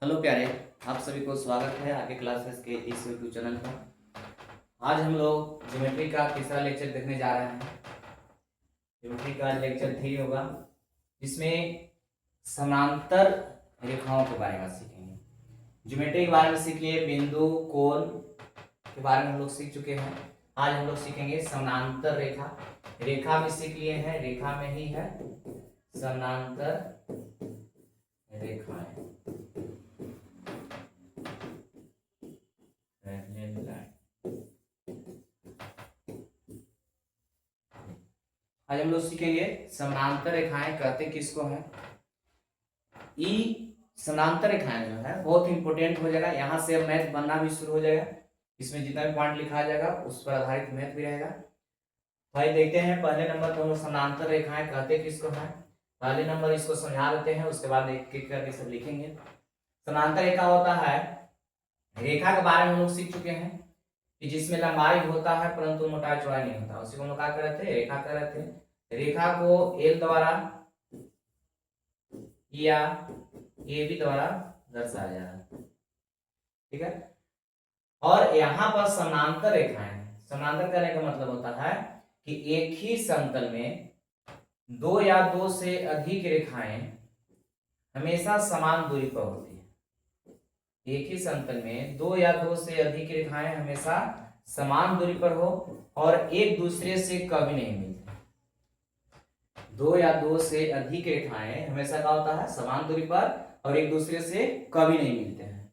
Hello प्यारे, आप सभी को स्वागत है आगे क्लासेस के इस यूट्यूब चैनल पर। आज हम लोग ज्योमेट्री का तीसरा लेक्चर देखने जा रहे हैं। ज्योमेट्री का लेक्चर 3 होगा, जिसमें समांतर रेखाओं के बारे में सीखेंगे। ज्योमेट्री के बारे में सीख लिए, बिंदु कोण के बारे में हम लोग सीख चुके हैं। आज हम लोग सीखेंगे समानांतर रेखा। रेखा भी सीख लिए हैं, रेखा में ही है समानांतर रेखाएं। आज हम लोग सीखेंगे समानांतर रेखाएं कहते किसको है। समानांतर रेखाएं जो है बहुत इंपॉर्टेंट हो जाएगा। यहाँ से अब मैथ बनना भी शुरू हो जाएगा। इसमें जितना भी पॉइंट लिखा जाएगा उस पर आधारित मैथ भी रहेगा। भाई देखते हैं पहले नंबर पर समानांतर रेखाएं कहते किसको है। पहले नंबर इसको समझा देते हैं, उसके बाद एक एक करके सब लिखेंगे। समानांतर रेखा होता है, रेखा के बारे में हम लोग सीख चुके हैं कि जिसमें लंबाई होता है परंतु मोटाई चौड़ाई नहीं होता, उसी को हम लोग क्या कर रहे थे, रेखा कर रहे थे। रेखा को एल द्वारा या ए बी द्वारा दर्शाया जा रहा है, ठीक है। और यहाँ पर समानांतर रेखाएं, समानांतर करने का मतलब होता है कि एक ही समतल में दो या दो से अधिक रेखाएं हमेशा समान दूरी पर होती है। एक ही समतल में दो या दो से अधिक रेखाएं हमेशा समान दूरी पर हो और एक दूसरे से कभी नहीं मिलती। दो या दो से अधिक रेखाएं हमेशा क्या होता है, समान दूरी पर और एक दूसरे से कभी नहीं मिलते हैं।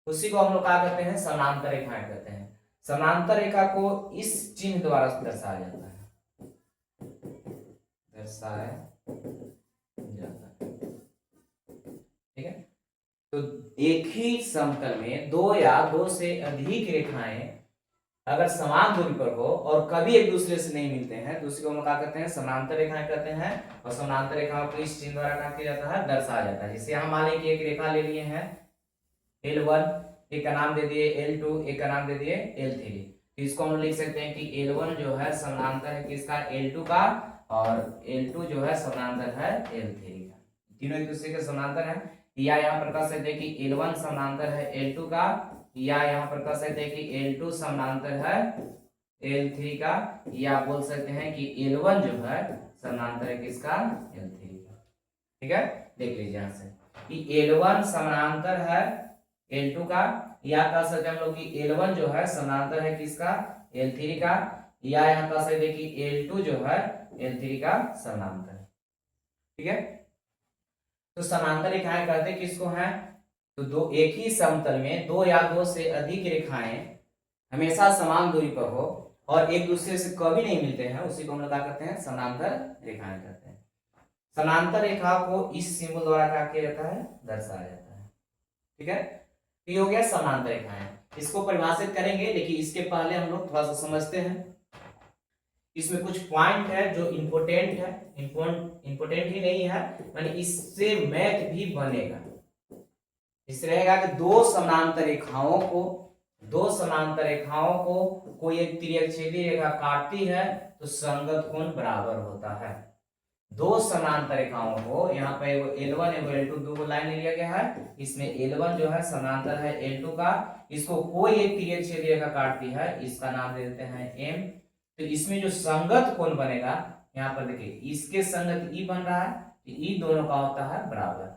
उसी को हम लोग क्या कहते हैं, समानांतर रेखाएं कहते हैं। समानांतर रेखा को इस चिन्ह द्वारा दर्शाया जाता है, दर्शाया जाता है, ठीक है। तो एक ही समतल में दो या दो से अधिक रेखाएं अगर समान दूरी पर हो और कभी एक दूसरे से नहीं मिलते हैं तो उसी को हम क्या कहते हैं, समानांतर रेखाएं कहते हैं। और समानांतर रेखाओं को इस चिन्ह द्वारा क्या किया जाता है, दर्शाया जाता है। जैसे हम मान लें कि एक रेखा ले लिए हैं L1, एक का नाम दे दिए L2, एक का नाम दे दिए L3। तो इसको हम लिख सकते हैं कि L1 जो है समानांतर है किसका, L2 का, और L2 जो है समानांतर है L3 का। तीनों एक दूसरे के समानांतर है। या यहाँ पर कह सकते हैं कि L1 समानांतर है L2 का, या यहाँ पर कह सकते हैं कि L2 समानांतर है L3 का, या बोल सकते हैं कि L1 जो है समानांतर है किसका, L3 का, ठीक है। देख लीजिए यहाँ से कि L1 समानांतर है L2 का, या कह सकते हैं हम लोग कि L1 जो है समानांतर है किसका, L3 का, या यहाँ कह सकते हैं कि L2 जो है L3 का समानांतर है, ठीक है। तो समानांतर रेखाएं कहते किसको हैं, तो दो एक ही समतल में दो या दो से अधिक रेखाएं हमेशा समान दूरी पर हो और एक दूसरे से कभी नहीं मिलते हैं, उसी को हम लोग क्या कहते हैं, समानांतर रेखाएं कहते हैं। समानांतर रेखा को इस सिंबल द्वारा क्या किया जाता है, दर्शाया जाता है, ठीक है। ये हो गया समानांतर रेखाएं। इसको परिभाषित करेंगे, लेकिन इसके पहले हम लोग थोड़ा सा समझते हैं। इसमें कुछ पॉइंट है जो इंपोर्टेंट है, इंपोर्टेंट ही नहीं है, माने इससे मैथ भी बनेगा। इस रहेगा कि दो समानांतर रेखाओं को कोई एक तिर्यकछेदी रेखा काटती है तो संगत कोण बराबर होता है। दो समानांतर रेखाओं को, यहाँ पे L1 एवं L2 दो लाइन लिया गया है। इसमें L1 जो है समानांतर है L2 का, इसको कोई एक तिर्यकछेदी रेखा काटती है, इसका नाम दे देते हैं M। तो इसमें जो संगत कोण बनेगा, यहाँ पर देखिए इसके संगत E बन रहा है, तो E दोनों का होता है बराबर।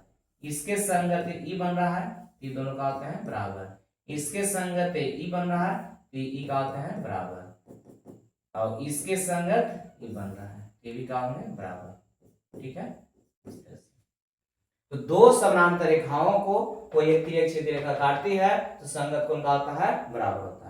इसके संगत E बन रहा है, ये दोनों का होता है बराबर। इसके संगत E बन रहा है, तो E का होता है बराबर। और इसके संगत E बन रहा है, ये भी का होता है बराबर, ठीक है। इस तरह से तो दो समानांतर रेखाओं को कोई एक तिर्यकछेदी रेखा काटती है तो संगत कोण का होता है, बराबर होता है।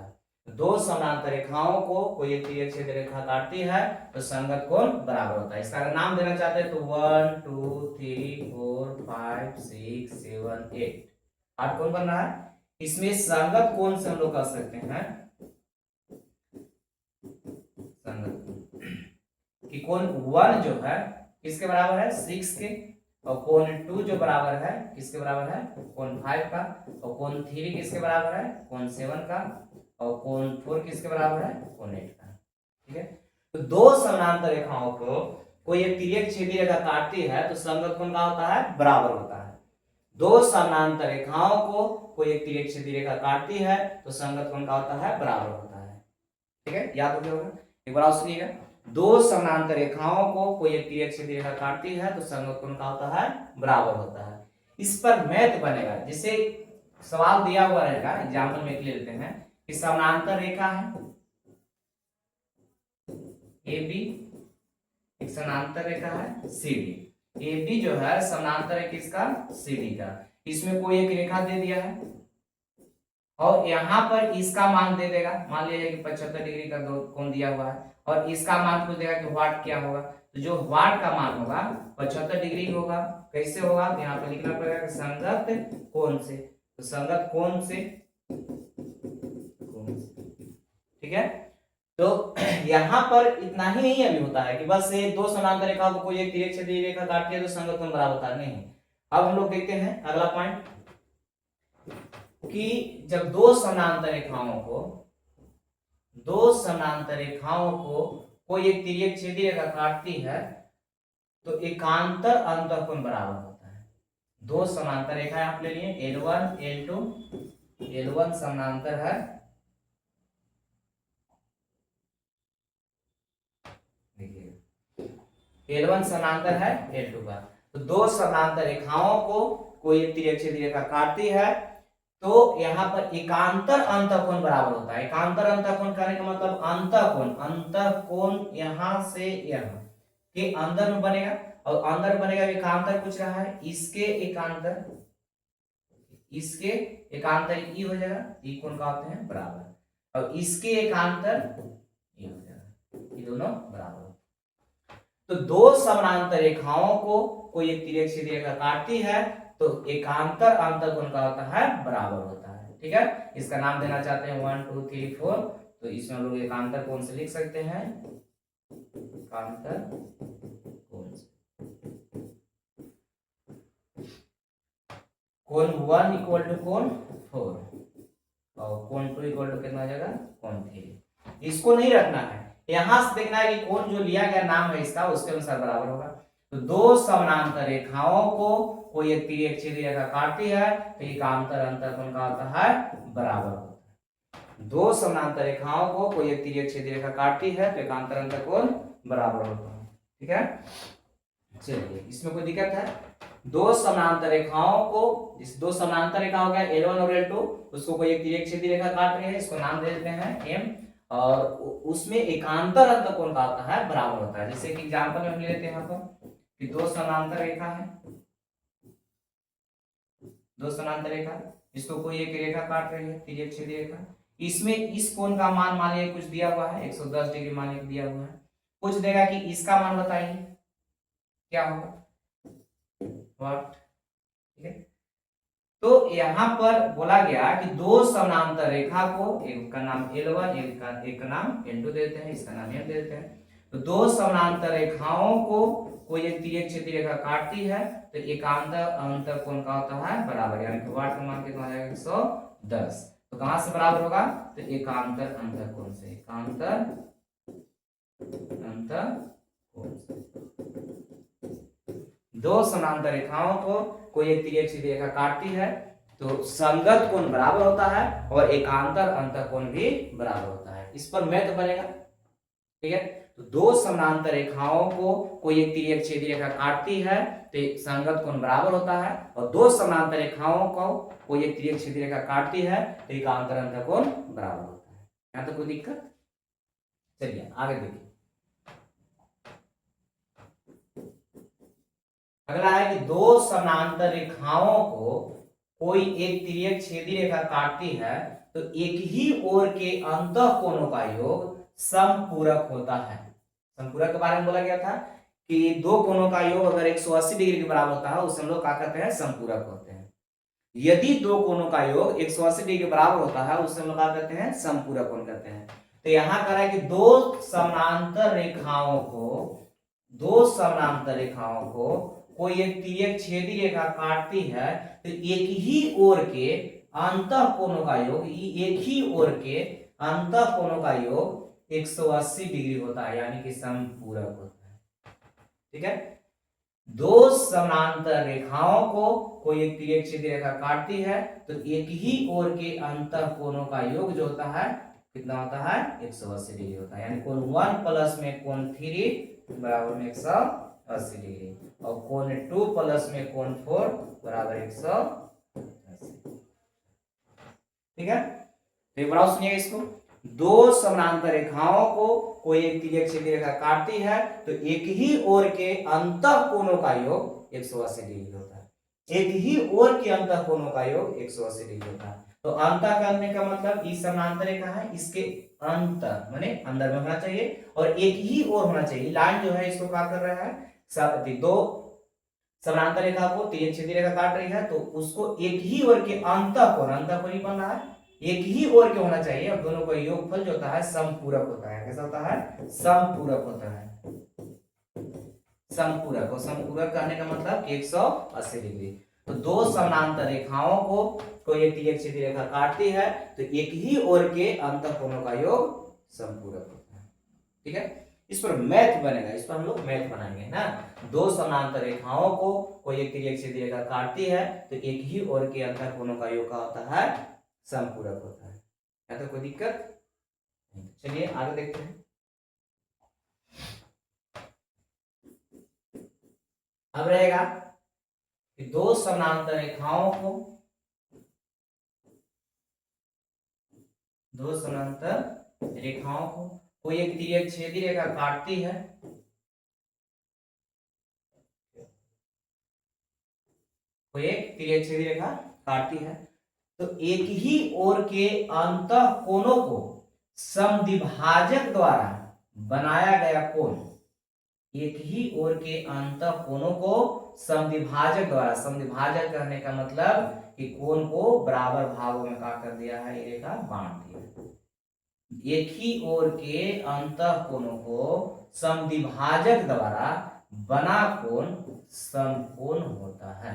दो समानांतर रेखाओं को कोई एक तिर्यकछेदी रेखा काटती है तो संगत कोण बराबर होता है। इसका अगर नाम देना चाहते हैं तो 1 2 3 4 5 6 7 8 8 कोण बन रहा है। इसमें संगत कोण से हम लोग कह सकते हैं संगत कि कोण 1 जो है किसके बराबर है, 6 के, और कोण 2 जो बराबर है किसके बराबर है, कोण 5 का, और कोण 3 किसके बराबर है, कोण 7 का, और कोण 4 किसके बराबर है, कोण 8 का, ठीक है। तो दो समानांतर रेखाओं को कोई एक तिर्यकछेदी रेखा काटती है तो संगत कोण का होता है, बराबर होता है। दो समानांतर रेखाओं को कोई एक तिर्यक सीधी रेखा काटती है तो संगत कोण का होता है, बराबर होता है। ठीक है, याद हो गया होगा। एक बार और सुनिएगा, दो समानांतर रेखाओं को कोई एक तिर्यक सीधी रेखा काटती है तो संगत कोण का होता है, बराबर होता है। इस पर मैथ बनेगा, जिसे सवाल दिया हुआ रहेगा, एग्जाम्पल में ले लेते हैं कि समानांतर रेखा है ए बी, एक समानांतर रेखा है सी डी। ए बी जो है समानांतर है किसका, सी डी का। इसमें कोई एक रेखा दे दिया है और यहाँ पर इसका मान दे देगा, मान लीजिए कि 75 डिग्री का दो कोण दिया हुआ है और इसका मान पूछ देगा कि वाट क्या होगा। तो जो वाट का मान होगा 75 डिग्री होगा। कैसे होगा, तो यहाँ पर लिखना पड़ेगा कि संगत कोण से, तो संगत कोण से, ठीक है। तो यहाँ पर इतना ही नहीं अभी होता है कि बस ये दो समानांतर रेखा को कोई एक तिर्यक सीधी रेखा काटती है तो संगत कोण बराबर होता है, नहीं। अब हम लोग देखते हैं अगला पॉइंट कि जब दो समानांतर रेखाओं को कोई एक तिर्यक सीधी रेखा काटती है तो एकांतर अंतःकोण बराबर होता है। दो समानांतर रेखा आप ले लिए L1 L2, L1 समानांतर है, देखिए L1 समानांतर है L2 का। तो दो समानांतर रेखाओं को कोई एक तिर्यक सीधी रेखा काटती है तो यहाँ पर एकांतर अंतःकोण बराबर होता है। एकांतर अंतःकोण करने का मतलब अंतःकोण यहाँ से यहाँ के अंदर में बनेगा और अंदर बनेगा, एकांतर पूछ रहा है, इसके एकांतर ई हो जाएगा, ई कोण का होते हैं बराबर, और इसके एकांतर ई हो जाएगा, ये दोनों बराबर। तो दो समानांतर रेखाओं को कोई एक तिर्यक सीधी रेखा काटती है तो एकांतर अंतःकोण का होता है, बराबर होता है। ठीक है, इसका नाम देना चाहते हैं 1 2 3 4, तो इसमें हम लोग एकांतर कोण से लिख सकते हैं, एकांतर कोण से। कोण 1 इक्वल टू कोण 4 और कोण 2 इक्वल टू कितना हो जाएगा, कोण 3। इसको नहीं रखना है, यहां से देखना है कि कोण जो लिया गया नाम है इसका उसके अनुसार बराबर होगा। तो दो समानांतर रेखाओं को कोई एक तिर्यक सीधी रेखा काटती है तो एकांतर अंतःकोण का होता है, बराबर होता है। दो समानांतर रेखाओं को कोई एक तिर्यक सीधी रेखा काटती है तो एकांतर अंतःकोण बराबर होता है। ठीक है, चलिए इसमें कोई दिक्कत है। दो समानांतर रेखाओं को, जिस दो समानांतर रेखा हो गया L1 और L2, उसको कोई एक तिर्यक सीधी रेखा काट रही है, इसको नाम दे देते हैं M, और उसमें एकांतर अंतःकोण का होता है, बराबर होता है। जैसे कि एग्जांपल में हम ले लेते हैं यहाँ पर कि दो समानांतर रेखा है, दो समानांतर रेखा, इसको कोई एक रेखा काट रही है तिर्यक सीधी रेखा, इसमें इस कोण का मान मान लीजिए कुछ दिया हुआ है 110 डिग्री मान लीजिए दिया हुआ है, कुछ देगा कि इसका मान बताइए क्या होगा, व्हाट। ठीक है, तो यहां पर बोला गया कि दो समानांतर रेखा को, एक का नाम L1 एक का नाम L2 देते हैं, इसका नाम M देते हैं। तो दो समानांतर रेखाओं को कोई एक तिर्यक सीधी रेखा काटती है तो एकांतर अंतःकोण का होता है, बराबर, यानी कि वाट का मान कितना आ जाएगा 110। तो कहां से बराबर होगा, तो एकांतर अंतःकोण से, एकांतर अंतःकोण से। दो समानांतर रेखाओं को कोई एक तिर्यक सीधी रेखा काटती है तो संगत कोण बराबर होता है और एकांतर अंतःकोण भी बराबर होता है। इस पर मैथ बनेगा। ठीक है, तो दो समानांतर रेखाओं को कोई एक तिर्यक सीधी रेखा काटती है तो संगत कोण बराबर होता है, और दो समानांतर रेखाओं को कोई एक तिर्यक सीधी रेखा काटती है तो एकांतर अंतःकोण बराबर होता है। यहां तक कोई दिक्कत? चलिए आगे देखिए। अगला है कि दो समानांतर रेखाओं को कोई एक तिर्यक छेदी रेखा काटती है तो एक ही ओर के अंतःकोणों का योग समपूरक होता है। समपूरक के बारे में बोला गया था कि दो कोणों का योग अगर 180 डिग्री के बराबर होता है उसे हम लोग क्या कहते हैं, समपूरक होते हैं। यदि दो कोणों का योग 180 डिग्री के बराबर होता है उसे हम लोग क्या कहते हैं, समपूरक कोण कहते हैं। तो यहां कह रहा है कि दो समानांतर रेखाओं को कोई एक तिर्यक छेदी रेखा काटती है तो एक ही ओर के अंतःकोणों का योग, एक ही ओर के अंतःकोणों का योग 180 डिग्री होता है, यानी कि समपूरक होता है। ठीक है, दो समानांतर रेखाओं को कोई एक तिर्यक सीधी रेखा काटती है तो एक ही ओर के अंतः कोणों का योग जो होता है कितना होता है 180 डिग्री होता है। यानी कोण 1 प्लस में कोण 3 बराबर में 180 डिग्री और कोण 2 प्लस में कोण 4 बराबर 180। ठीक है, तो एक बार सुनिए इसको। दो समानांतर रेखाओं को कोई एक तिर्यक सीधी रेखा काटती है तो एक ही ओर के अंतः कोणों का योग 180 डिग्री होता है। एक ही ओर के अंतः कोणों का योग 180 डिग्री होता है। तो अंतः करने का मतलब इस समानांतर रेखा है, इसके अंतर माने अंदर में होना चाहिए और एक ही ओर होना चाहिए। लाइन जो है इसको क्या कर रहा है, दो समानांतर रेखा को तिर्यक सीधी रेखा काट रही है तो उसको एक ही ओर के अंतः कोण ही बन रहा है, एक ही ओर के होना चाहिए और दोनों का योगफल जो होता है समपूरक होता है। कैसा होता है, समपूरक होता है। समपूरक, और समपूरक कहने का मतलब 180 डिग्री। तो दो समानांतर रेखाओं को कोई एक तिर्यक सीधी रेखा काटती है तो एक ही ओर के अंतः कोणों का योग समपूरक होता है। ठीक है, इस पर मैथ बनेगा, इस पर हम लोग मैथ बनाएंगे ना। दो समानांतर रेखाओं को कोई एक तिर्यक सीधी रेखा काटती है तो एक ही ओर के अंतः कोणों का योग का होता है समपूरक होता है। क्या तो कोई दिक्कत नहीं। चलिए आगे देखते हैं। अब रहेगा कि दो समानांतर रेखाओं को कोई एक तिर्यक छेदी रेखा काटती है तो एक ही ओर के अंतः कोणों को समद्विभाजक द्वारा बनाया गया कोण, एक ही ओर के अंतः कोणों को समद्विभाजक द्वारा, समद्विभाजक करने का मतलब कि कोण को बराबर भागों में काट कर दिया है, ये रेखा बांट दिया। एक ही ओर के अंतः कोणों को समद्विभाजक द्वारा बना कोण समकोण होता है,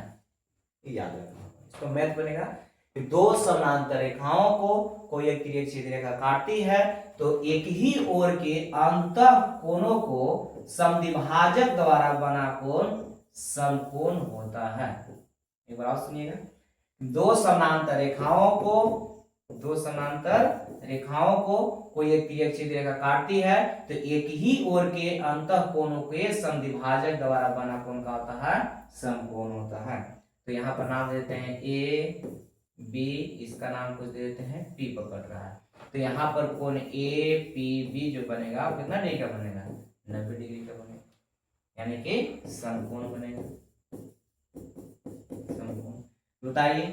याद रखना। इसको मैथ बनेगा कि दो समानांतर रेखाओं को कोई एक तिर्यक सीधी रेखा काटती है तो एक ही ओर के अंतः कोणों को समद्विभाजक द्वारा बना कोण समकोण होता है। एक बार और सुनिएगा। दो समानांतर रेखाओं को कोई एक तिर्यक सीधी रेखा काटती है तो एक ही ओर के अंतः कोणों के समद्विभाजक द्वारा बना कोण का होता है समकोण होता है। तो यहाँ पर नाम देते हैं ए बी, इसका नाम कुछ दे देते हैं पी पकड़ रहा है। तो यहाँ पर कोण ए पी बी जो बनेगा वो कितना डिग्री का बनेगा, 90 डिग्री का बनेगा, यानी कि समकोण बनेगा। समकोण बताइए,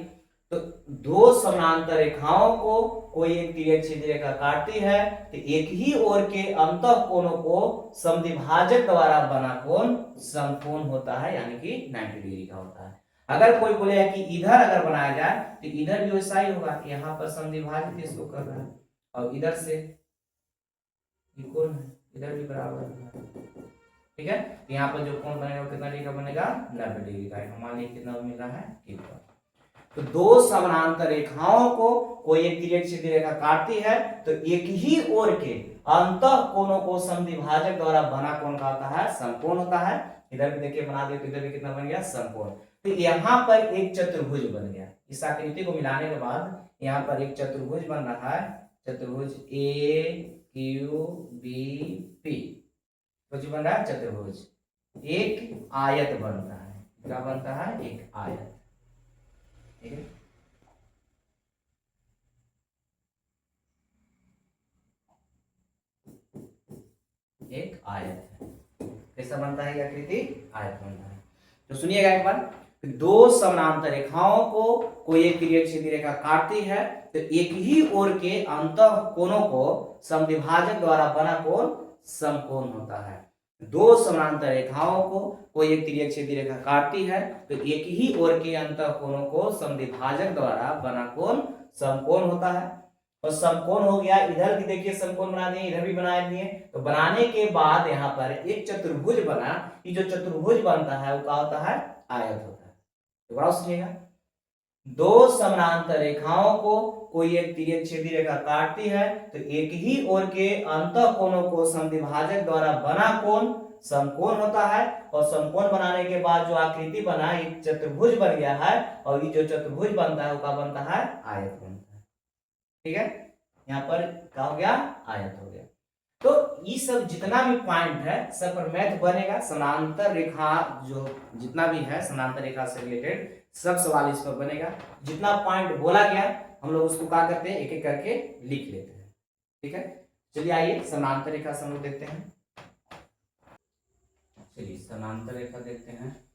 तो दो समानांतर रेखाओं को कोई एक तिर्यक सीधी रेखा काटती है तो एक ही ओर के अंतः कोणों को समद्विभाजक द्वारा बना कोण समकोण होता है, यानी कि 90 डिग्री का होता है। अगर कोई बोले कि इधर अगर बनाया जाए तो इधर भी वैसा ही होगा कि यहाँ पर समद्विभाजित इसको कर रहा है और इधर से कोण है, इधर भी बराबर है। ठीक है, यहाँ पर जो कोण बनेगा कितना डिग्री का बनेगा, 90 डिग्री का। हमारे लिए कितना मिला है, तो दो समानांतर रेखाओं को कोई एक तिर्यक सीधी रेखा काटती है तो एक ही ओर के अंतः कोणों को समद्विभाजक द्वारा बना कोण का होता है समकोण होता है। इधर भी देखिए बना दिया तो इधर भी कितना बन गया, समकोण। तो यहाँ पर एक चतुर्भुज बन गया। इस आकृति को मिलाने के बाद यहाँ पर एक चतुर्भुज बन रहा है, चतुर्भुज ए क्यू बी पी, कुछ बन रहा है चतुर्भुज। एक आयत बनता है, क्या बनता है, एक आयत। ठीक है, एक आयत है। कैसा बनता है यह आकृति, आयत बनता है। तो सुनिएगा एक बार, दो समानांतर रेखाओं को कोई एक तिर्यक सीधी रेखा काटती है तो एक ही ओर के अंतः कोणों को समद्विभाजक द्वारा बना कोण समकोण होता है। दो समानांतर रेखाओं को कोई एक तिर्यक सीधी रेखा काटती है तो एक ही ओर के अंतः कोणों को समद्विभाजक द्वारा बना कोण समकोण होता है। और समकोण हो गया, इधर भी देखिए समकोण बना दिए, इधर भी बना दिए। तो बनाने के बाद यहाँ पर एक चतुर्भुज बना, ये जो चतुर्भुज बनता है वो क्या होता है, आयत होता है। दोबारा सुनिएगा, दो समानांतर रेखाओं को कोई एक तिर्यक छेदी रेखा काटती है तो एक ही ओर के अंतः कोणों को समद्विभाजक द्वारा बना कोण समकोण होता है, और समकोण बनाने के बाद जो आकृति बना एक चतुर्भुज बन गया है, और ये जो चतुर्भुज बनता है वो क्या बनता है, आयत बनता है। ठीक है, यहाँ पर क्या हो गया, आयत हो गया। तो ये सब जितना भी पॉइंट है सब पर मैथ बनेगा, समांतर रेखा जो जितना भी है समांतर रेखा से रिलेटेड सब सवाल इस पर बनेगा। जितना पॉइंट बोला गया हम लोग उसको क्या करते हैं, एक एक करके लिख लेते हैं। ठीक है, चलिए आइए समांतर रेखा से हम लोग देखते हैं। चलिए समांतर रेखा देखते हैं।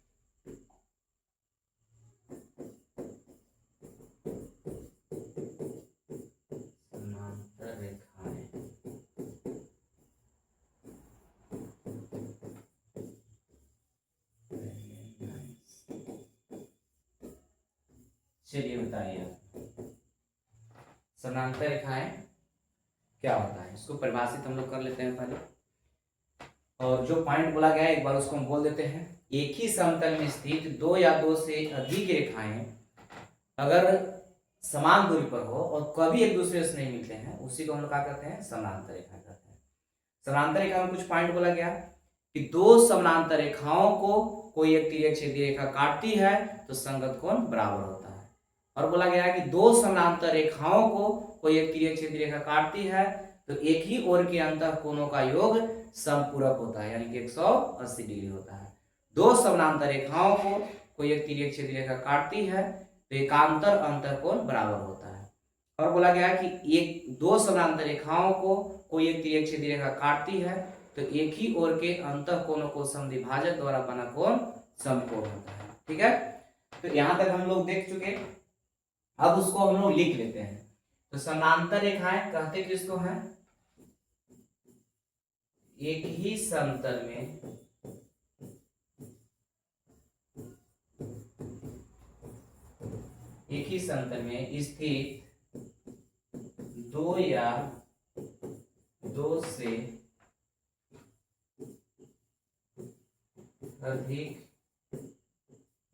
समांतर रेखाएं, चलिए बताइए समांतर रेखाएं क्या होता है, इसको परिभाषित हम लोग कर लेते हैं पहले, और जो पॉइंट बोला गया है एक बार उसको हम बोल देते हैं। एक ही समतल में स्थित दो या दो से अधिक रेखाएं अगर समान दूरी पर हो और कभी एक दूसरे से नहीं मिलते हैं, उसी को हम लोग क्या कहते हैं, समांतर रेखा कहते हैं। समांतर रेखा में कुछ पॉइंट बोला गया कि दो समांतर रेखाओं को कोई एक तिर्यक छेदी रेखा काटती है तो संगत कोण बराबर होता है, और बोला गया है कि दो समांतर रेखाओं को कोई एक तिर्यक छेदी रेखा काटती है तो एक ही ओर के अंतः कोणों का योग समपूरक होता है, यानी कि 180 डिग्री होता है। दो समांतर रेखाओं को कोई एक तिर्यक छेदी रेखा काटती है तो एकांतर अंतः कोण बराबर होता है, और बोला गया है कि एक दो समांतर रेखाओं को कोई एक तिर्यक छेदी रेखा काटती है तो एक ही ओर के अंतः कोणों को समद्विभाजक द्वारा बना कोण समकोण होता है। ठीक है, तो यहां तक हम लोग देख चुके, अब उसको हम लोग लिख लेते हैं। तो समांतर रेखाएं कहते किसको हैं, एक ही समतल में स्थित दो या दो से अधिक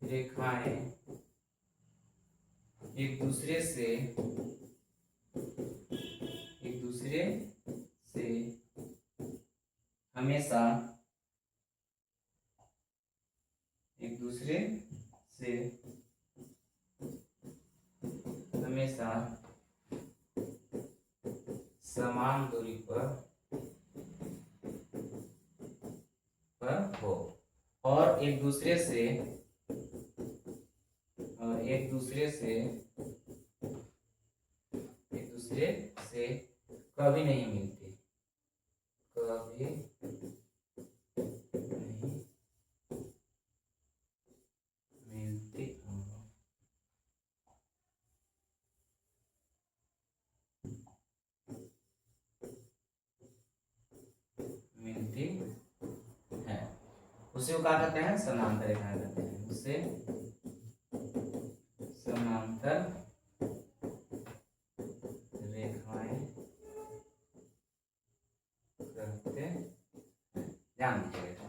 रेखाएं एक दूसरे से हमेशा समान दूरी पर हो और एक दूसरे से कभी नहीं मिलती, मिलती है, उसे वो क्या कहते हैं, समांतर रेखाएं कहते हैं, उसे समांतर रेखाएं कहते हैं। ध्यान दीजिएगा,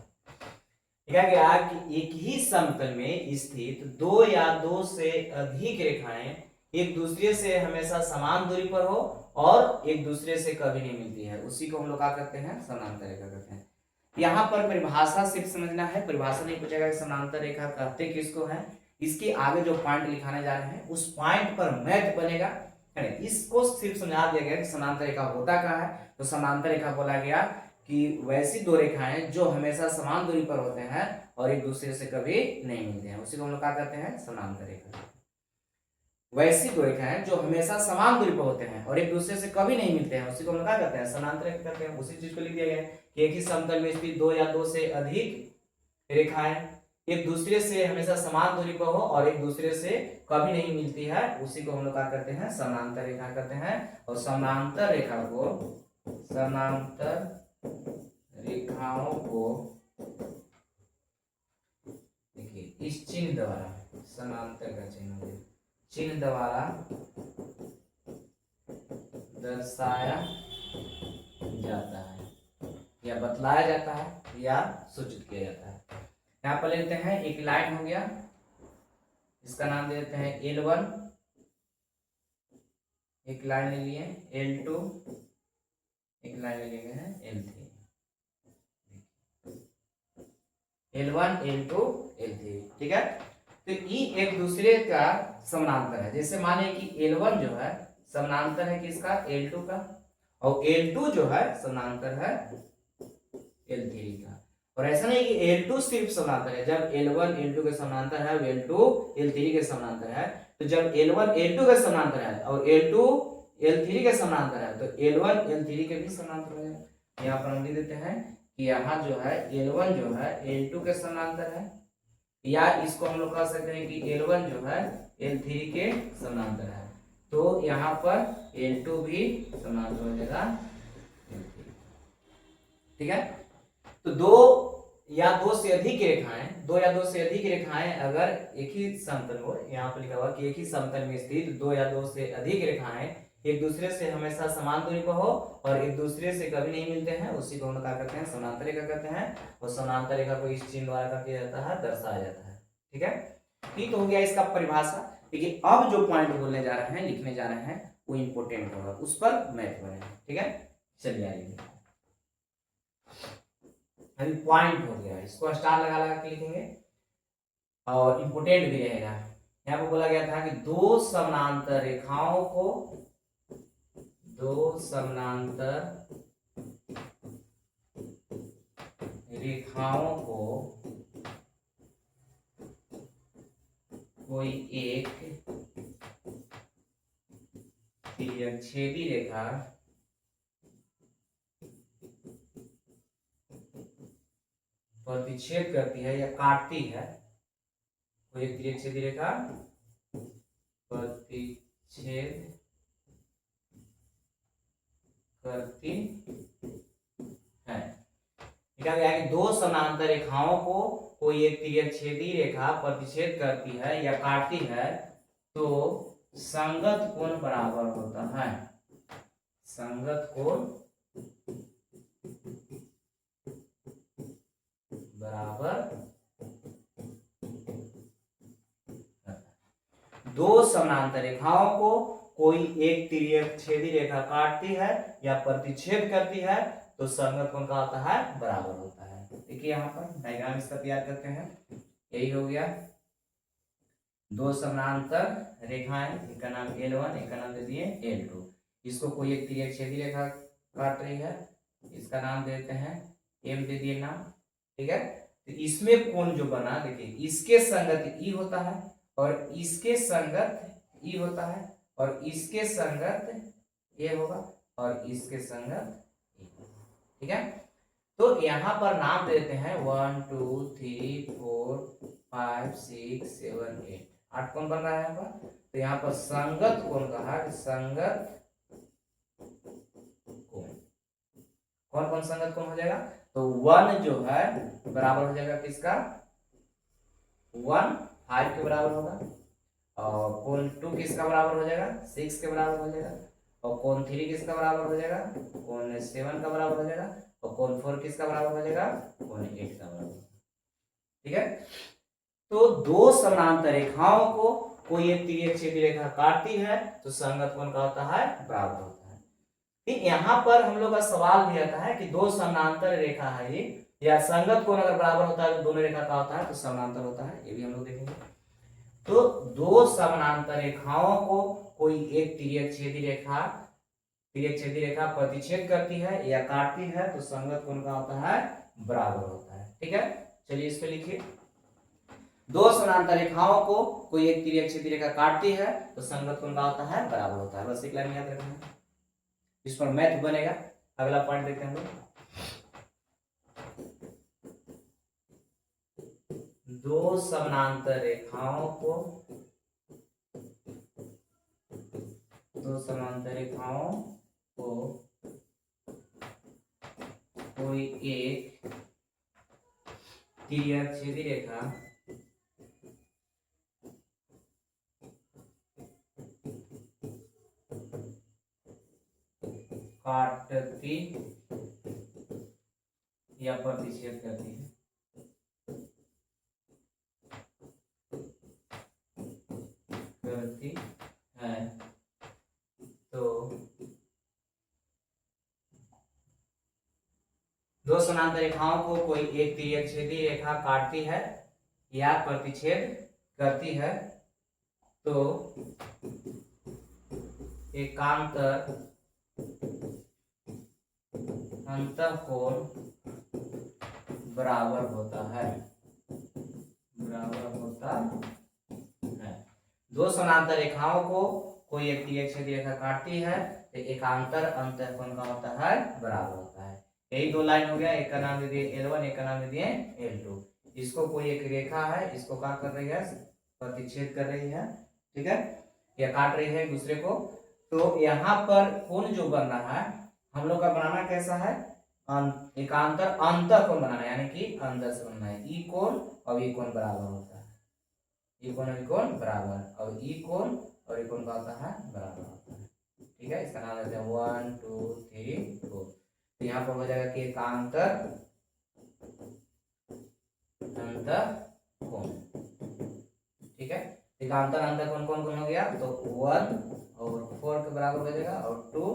क्या गया कि एक ही समतल में स्थित दो या दो से अधिक रेखाएं एक दूसरे से हमेशा समान दूरी पर हो और एक दूसरे से कभी नहीं मिलती है, उसी को हम लोग क्या करते हैं, समांतर रेखा कहते हैं। यहाँ पर परिभाषा सिर्फ समझना है, परिभाषा नहीं पूछेगा कि समांतर रेखा कहते किसको है, इसके आगे जो पॉइंट लिखाने जा रहे हैं उस पॉइंट पर मैथ बनेगा, है ना। इसको सिर्फ समझा दिया गया कि समांतर रेखा होता क्या है। तो समांतर रेखा बोला गया कि वैसी दो रेखाएं जो हमेशा समान दूरी पर होते हैं और एक दूसरे से कभी नहीं मिलते हैं, उसी को हम लोग क्या कहते हैं, समांतर रेखा। वैसी दो रेखाएं जो हमेशा समान दूरी पर होते हैं और एक दूसरे से कभी नहीं मिलते हैं, उसी को हम लोग क्या कहते हैं, समांतर रेखा कहते हैं। उसी चीज को लिख दिया गया है कि एक ही समतल में स्थित दो या दो से अधिक रेखाएं एक दूसरे से हमेशा समान दूरी पर हो और एक दूसरे से कभी नहीं मिलती है, उसी को हम लोग क्या करते हैं, समांतर रेखा कहते हैं। और समांतर रेखाओं को देखिए इस चिन्ह द्वारा, समांतर का चिन्ह द्वारा दर्शाया जाता है या बतलाया जाता है या सूचित किया जाता है। यहाँ पर लेते हैं एक लाइन हो गया, इसका नाम दे देते हैं L1, एक लाइन ले लिए L2, एक लाइन ले लिए हैं L3। L1 L2 L3, ठीक है। तो ये एक दूसरे का समानांतर है। जैसे माने कि L1 जो है समानांतर है किसका, L2 का, और L2 जो है समानांतर है L3 का। और ऐसा नहीं कि L2 सिर्फ समानांतर है, जब L1 L2 के समानांतर है, L2 L3 के समानांतर है, तो जब L1 L2 के समानांतर है और L2 L3 के समानांतर है, तो L1 L3 के भी समानांतर हो जाएगा। यहाँ पर हम लिख देते हैं कि यहाँ जो है L1 जो है L2 के समानांतर है, या इसको हम लोग कह सकते हैं कि L1 जो है L3 के समानांतर है, तो यहाँ पर L2 भी समानांतर हो जाएगा L3, ठीक है। तो दो से अधिक रेखाएं अगर एक ही समतल हो, यहाँ पर लिखा हुआ कि एक ही समतल में स्थित दो या दो से अधिक रेखाएं एक दूसरे से हमेशा समान दूरी पर हो और एक दूसरे से कभी नहीं मिलते हैं, उसी को हम क्या करते हैं, समानांतर रेखा कहते हैं। और समानांतर रेखा को इस चिन्ह द्वारा क्या किया जाता है, दर्शाया जाता है, ठीक है। ठीक, तो हो गया इसका परिभाषा। देखिए अब जो पॉइंट बोलने जा रहे हैं, लिखने जा रहे हैं, वो इंपोर्टेंट होगा, उस पर मैथ बनेगा, ठीक है। चलिए आइए, अभी पॉइंट हो गया, इसको स्टार लगा लगा के लिखेंगे और इंपोर्टेंट भी रहेगा। यहाँ पे बोला गया था कि दो समानांतर रेखाओं को कोई एक तिर्यकछेदी रेखा प्रतिच्छेद करती है या काटती है, कोई एक तिर्यकछेदी रेखा प्रतिच्छेद करती है। लिखा गया है कि दो समानांतर रेखाओं को कोई एक तिर्यकछेदी रेखा प्रतिच्छेद करती है या काटती है तो संगत कोण बराबर होता है। संगत कोण बराबर, दो समानांतर रेखाओं को कोई एक तिर्यकछेदी रेखा काटती है या प्रतिच्छेद करती है तो संगत कोण का होता है, बराबर होता है। देखिए यहाँ पर डायग्राम इसका तैयार करते हैं, यही हो गया। दो समानांतर रेखाएं, एक का नाम L1, एक का नाम दे दिए L2, इसको कोई एक तिर्यकछेदी रेखा काट रही है, इसका नाम देते हैं M, दे दिए नाम, ठीक है। तो इसमें कोण जो बना, देखिए इसके संगत E होता है और इसके संगत E होता है और इसके संगत A होगा और इसके संगत E, ठीक है। तो यहाँ पर नाम देते हैं 1 2 3 4 5 6 7 8, 8 कोण बन रहा है यहाँ पर। तो यहाँ पर संगत कोण कहा, संगत कोण, कौन कौन संगत कोण हो जाएगा, तो 1 जो है बराबर हो जाएगा किसका, 1 5 के बराबर होगा, और कोण 2 किसका बराबर हो जाएगा, 6 के बराबर हो जाएगा, और कोण 3 किसका बराबर हो जाएगा, कोण 7 का बराबर हो जाएगा, और कोण 4 किसका बराबर हो जाएगा, कोण 8 का बराबर, ठीक है। तो दो समानांतर रेखाओं को कोई एक तिर्यकछेदी रेखा काटती है तो संगत कोण का होता है, बराबर होता है। ठीक, यहाँ पर हम लोग का सवाल भी आता है कि दो समानांतर रेखा है ये, या संगत कोण अगर बराबर होता है तो दोनों रेखा का होता है तो समानांतर होता है, ये भी हम लोग देखेंगे। तो दो समानांतर रेखाओं को कोई एक तिर्यकछेदी रेखा प्रतिच्छेद करती है या काटती है तो संगत कोण का होता है, बराबर होता है, ठीक है। चलिए इस पे लिखिए, दो समानांतर रेखाओं को कोई एक तिर्यकछेदी रेखा काटती है तो संगत कोण का होता है, बराबर होता है। बस एक लाइन याद रखना है, इस पर मैथ बनेगा। अगला पॉइंट देखते हैं हम लोग, दो समानांतर रेखाओं को कोई एक तिर्यकछेदी रेखा काटती या प्रतिच्छेद करती है तो दो समानांतर रेखाओं को कोई एक तिर्यक-छेदी रेखा काटती है या प्रतिच्छेद करती है तो एकांतर अंतःकोण बराबर होता है। दो समानांतर रेखाओं को कोई एक तिर्यक-छेदी रेखा काटती है तो एकांतर अंतःकोण का होता है बराबर होता है। यही दो लाइन हो गया, एक का नाम दे दिए L1, एक का नाम दे दिए L2। इसको कोई एक रेखा है, इसको क्या कर रही है, प्रतिच्छेद कर रही है, ठीक है, या काट रही है दूसरे को। तो यहाँ पर कोण जो बन रहा है हम लोग का बनाना कैसा है, एकांतर अंतःकोण बनाना है, यानी कि अंदर से बनना है। ई कोण और ई कोण बराबर होता है, ई कोण और ई कोण बराबर, और ई कोण और ई कोण का होता है बराबर होता है, ठीक है। इसका नाम लेते हैं 1 2 3 4। तो यहाँ पर हो जाएगा कि एकांतर अंतःकोण, ठीक है। एकांतर अंतःकोण कौन कौन हो गया, तो 1 और 4 के बराबर हो जाएगा और 2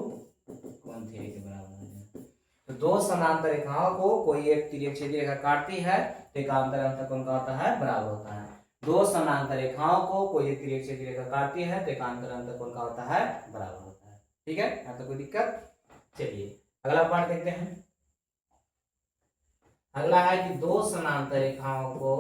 कोण 3 के बराबर हो जाएगा। तो दो समानांतर रेखाओं को कोई एक तिर्यक-छेदी रेखा काटती है तो एकांतर अंतःकोण का होता है बराबर होता है। दो समानांतर रेखाओं को कोई एक तिर्यक-छेदी रेखा काटती है तो एकांतर अंतःकोण का होता है बराबर होता है, ठीक है। यहाँ तो कोई दिक्कत। चलिए अगला पार्ट देखते हैं। अगला है कि दो समानांतर रेखाओं को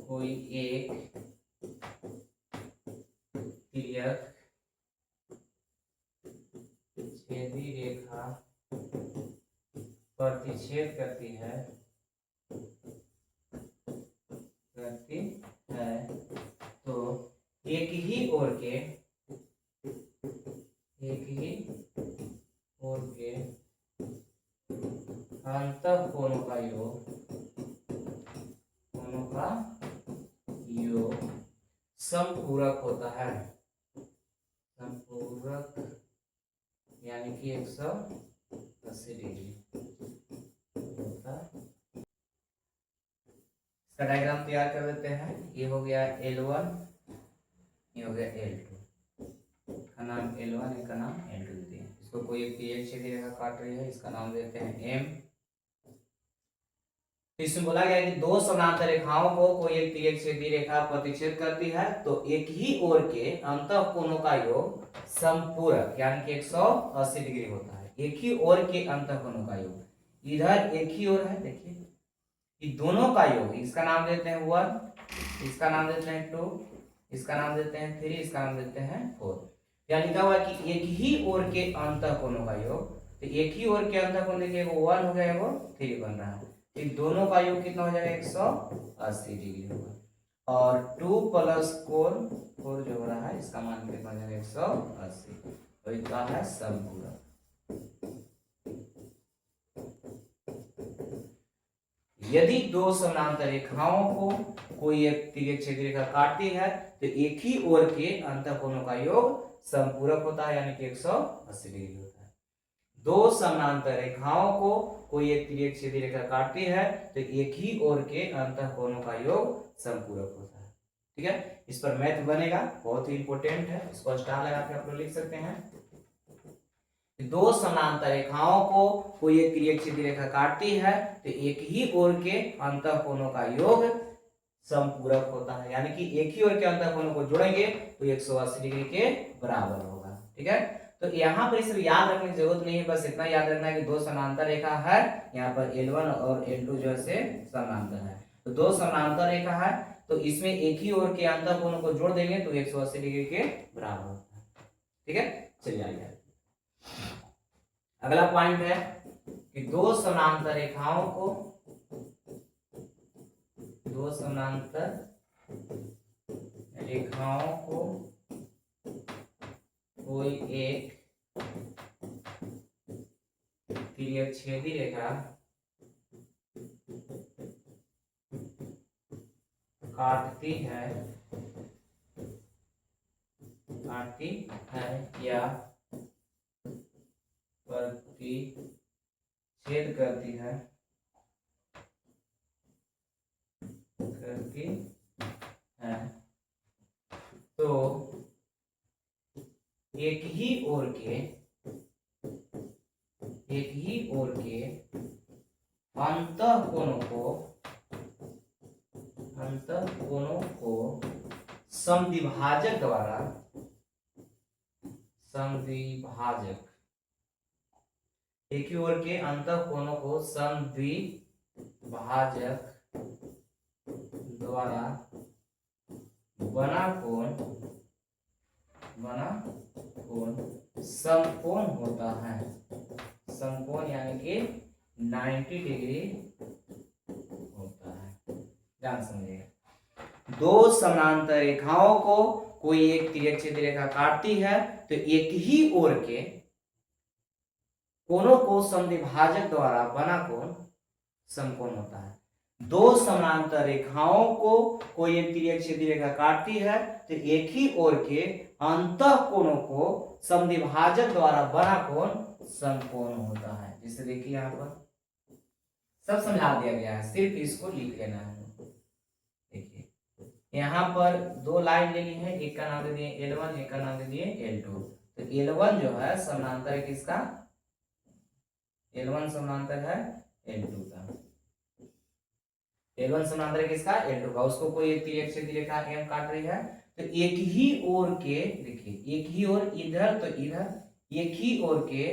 कोई एक तिर्यक छेदी रेखा प्रतिच्छेद करती है तो एक ही ओर के अंतःकोणों का योग समपूरक होता है। समपूरक यानी कि 180 डिग्री होता है। इसका डायग्राम तैयार कर देते हैं। ये हो गया L1, ये हो गया L2, का नाम L1, एक का नाम L2 देते हैं। इसको कोई एक तिर्यक-छेदी रेखा काट रही है, इसका नाम देते हैं M। इसमें बोला गया है कि दो समानांतर रेखाओं को कोई एक तिर्यक-छेदी रेखा प्रतिच्छेद करती है तो एक ही ओर के अंतःकोणों का योग समपूरक यानी कि 180 डिग्री होता है। एक ही ओर के अंतःकोणों का योग, इधर एक ही ओर है, देखिए ये दोनों का योग, इसका नाम देते हैं 1, इसका नाम देते हैं 2, इसका नाम देते हैं 3, इसका नाम देते हैं 4। या लिखा हुआ है कि एक ही ओर के अंतःकोणों का योग, तो एक ही ओर के अंतःकोण देखिए वो 1 हो गया, वो 3 बन रहा है। इन दोनों का योग कितना हो जाएगा, 180 डिग्री होगा। और 2 प्लस कोण 4 जो हो रहा है इसका मान कितना हो जाएगा, 180, तो इसका है समपूरक। यदि दो समानांतर रेखाओं को कोई एक तिर्यक-छेदी रेखा काटती है तो एक ही ओर के अंतःकोणों का योग समपूरक होता है, यानी कि 180 डिग्री होता है। दो समानांतर रेखाओं को कोई एक तिर्यक-छेदी रेखा काटती है तो एक ही ओर के अंतःकोणों का योग समपूरक होता है, ठीक है। इस पर मैथ बनेगा, बहुत ही इंपॉर्टेंट है, इसको स्टार लगा के आप लोग लिख सकते हैं। दो समानांतर रेखाओं को कोई एक तिर्यक-छेदी रेखा काटती है तो एक ही ओर के अंतःकोणों का योग समपूरक होता है, यानी कि एक ही ओर के अंतःकोणों को जोड़ेंगे तो 180 डिग्री के बराबर होगा, ठीक है। तो यहाँ पर सिर्फ याद रखने की जरूरत नहीं है, बस इतना याद रखना है कि दो समानांतर रेखा है, यहाँ पर L1 और L2 जो है समानांतर है। तो दो समानांतर रेखा है तो इसमें एक ही ओर के अंतःकोणों को जोड़ देंगे तो 180 डिग्री के बराबर होता है, ठीक है। चलिए आइए अगला पॉइंट है कि दो समानांतर रेखाओं को कोई एक तिर्यक-छेदी रेखा काटती है या प्रतिच्छेद करती है तो एक ही ओर के अंतःकोणों को समद्विभाजक द्वारा एक ही ओर के अंतःकोणों को समद्विभाजक द्वारा बना कोण समकोण होता है। समकोण यानी कि 90 डिग्री होता है। ध्यान समझिएगा, दो समानांतर रेखाओं को कोई एक तिर्यक रेखा काटती है तो एक ही ओर के कोणों को समद्विभाजक द्वारा बना कोण समकोण होता है। दो समानांतर रेखाओं को कोई एक तिर्यक रेखा काटती है तो एक ही ओर के अंतःकोणों को समद्विभाजक द्वारा बना कोण समकोण होता है। जिसे देखिए यहाँ पर सब समझा दिया गया है, सिर्फ इसको लिख लेना है। देखिए यहाँ पर दो लाइन लेनी है, एक का नाम दे दिए L1, एक का नाम दे दिए L2। तो L1 जो है समानांतर है किसका? L1 समानांतर है L2 का। L1 समानांतर है किसका? L2 का। उसको कोई एक तिर्यक रेखा M काट रही है तो एक ही ओर के, देखिए एक ही ओर इधर तो इधर, एक ही ओर के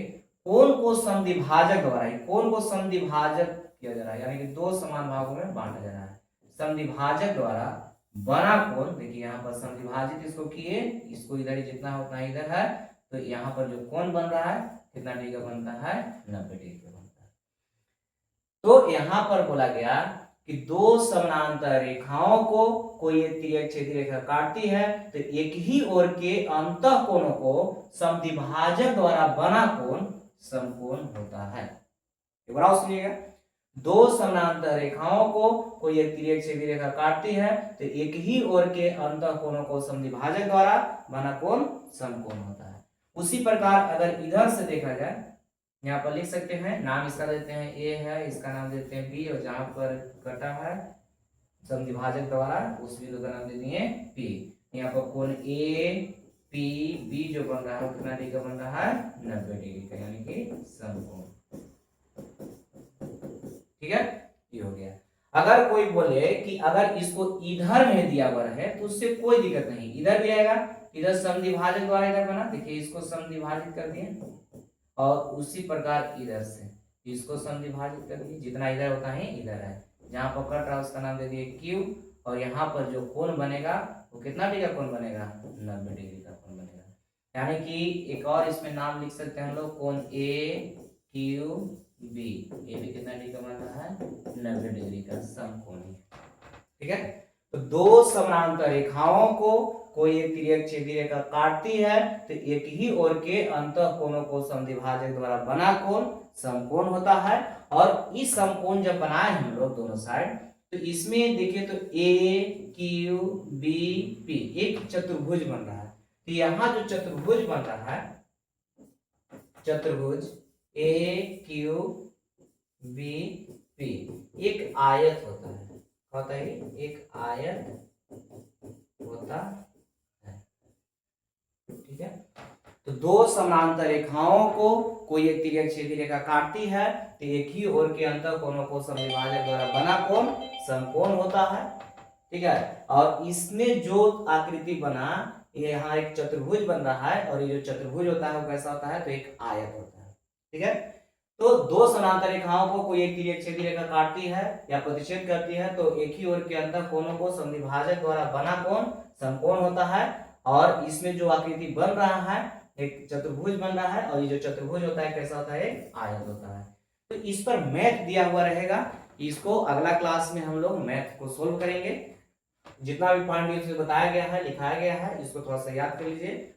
कोण को समद्विभाजक द्वारा, कोण को समद्विभाजक किया जा रहा है, यानी कि दो समान भागों में बांटा जा रहा है। समद्विभाजक द्वारा बना कोण, देखिए यहाँ पर समद्विभाजित इसको किए, इसको इधर ही जितना है उतना इधर है, तो यहाँ पर जो कोण बन रहा है कितना डिग्री का बनता है? 90 डिग्री का बनता है। तो यहाँ पर बोला गया कि दो समानांतर रेखाओं को कोई एक तिर्यक रेखा काटती है तो एक ही ओर के अंतःकोणों को समद्विभाजक द्वारा बना कोण समकोण होता है। एक बार और सुनिएगा, दो समानांतर रेखाओं को कोई एक तिर्यक रेखा काटती है तो एक ही ओर के अंतःकोणों को समद्विभाजक द्वारा बना कोण समकोण होता है। उसी प्रकार अगर इधर से देखा जाए, यहाँ पर लिख सकते हैं, नाम इसका देते हैं A है, इसका नाम देते हैं B, और जहां पर कटा है समद्विभाजक द्वारा उस बिंदु का नाम दे दिए P। यहाँ पर कोण APB जो बन रहा है कितना डिग्री का बन रहा है? 90 डिग्री का, यानी कि समकोण। ठीक है, ये हो गया। अगर कोई बोले कि अगर इसको इधर में दिया हुआ है तो उससे कोई दिक्कत नहीं, इधर भी आएगा, इधर समद्विभाजक द्वारा इधर बना, देखिए इसको समद्विभाजित कर दिए, और उसी प्रकार इधर से इसको समद्विभाजित कर दिए, जितना इधर होता है इधर है, जहां पर कट रहा है उसका नाम दे दिए Q, और यहाँ पर जो कोण बनेगा वो कितना डिग्री का कोण बनेगा? 90 डिग्री का कोण बनेगा। यानी कि एक और इसमें नाम लिख सकते हैं हम लोग, कोण AQB, ये भी कितना डिग्री का बन रहा है? 90 डिग्री का समकोणी। ठीक है, तो दो समानांतर रेखाओं को कोई एक तिर्यक रेखा काटती है तो एक ही ओर के अंतःकोणों को समद्विभाजक द्वारा बना कोण समकोण होता है। और इस समकोण जब बनाए हम लोग दोनों साइड, तो इसमें देखिए तो AQBP एक चतुर्भुज बन रहा है। तो यहाँ जो चतुर्भुज बन रहा है, चतुर्भुज AQBP एक आयत होता है, होता है एक आयत होता है। ठीक है, तो दो समानांतर रेखाओं को कोई एक तिर्यक रेखा काटती है तो एक ही ओर के अंतःकोणों को समद्विभाजक द्वारा बना कोण समकोण होता है। ठीक है, और इसमें जो आकृति बना, ये यहाँ एक चतुर्भुज बन रहा है, और ये जो चतुर्भुज होता है वो कैसा होता है? तो एक आयत होता है। ठीक है, तो दो समानांतर रेखाओं को कोई एक तिर्यक रेखा काटती है या प्रतिच्छेद करती है तो एक ही ओर के अंतःकोणों को समद्विभाजक द्वारा बना कोण समकोण होता है। और इसमें जो आकृति बन रहा है एक चतुर्भुज बन रहा है, और ये जो चतुर्भुज होता है कैसा होता है? आयत होता है। तो इस पर मैथ दिया हुआ रहेगा, इसको अगला क्लास में हम लोग मैथ को सोल्व करेंगे। जितना भी पॉइंट बताया गया है, लिखाया गया है, इसको थोड़ा सा याद कर लीजिए।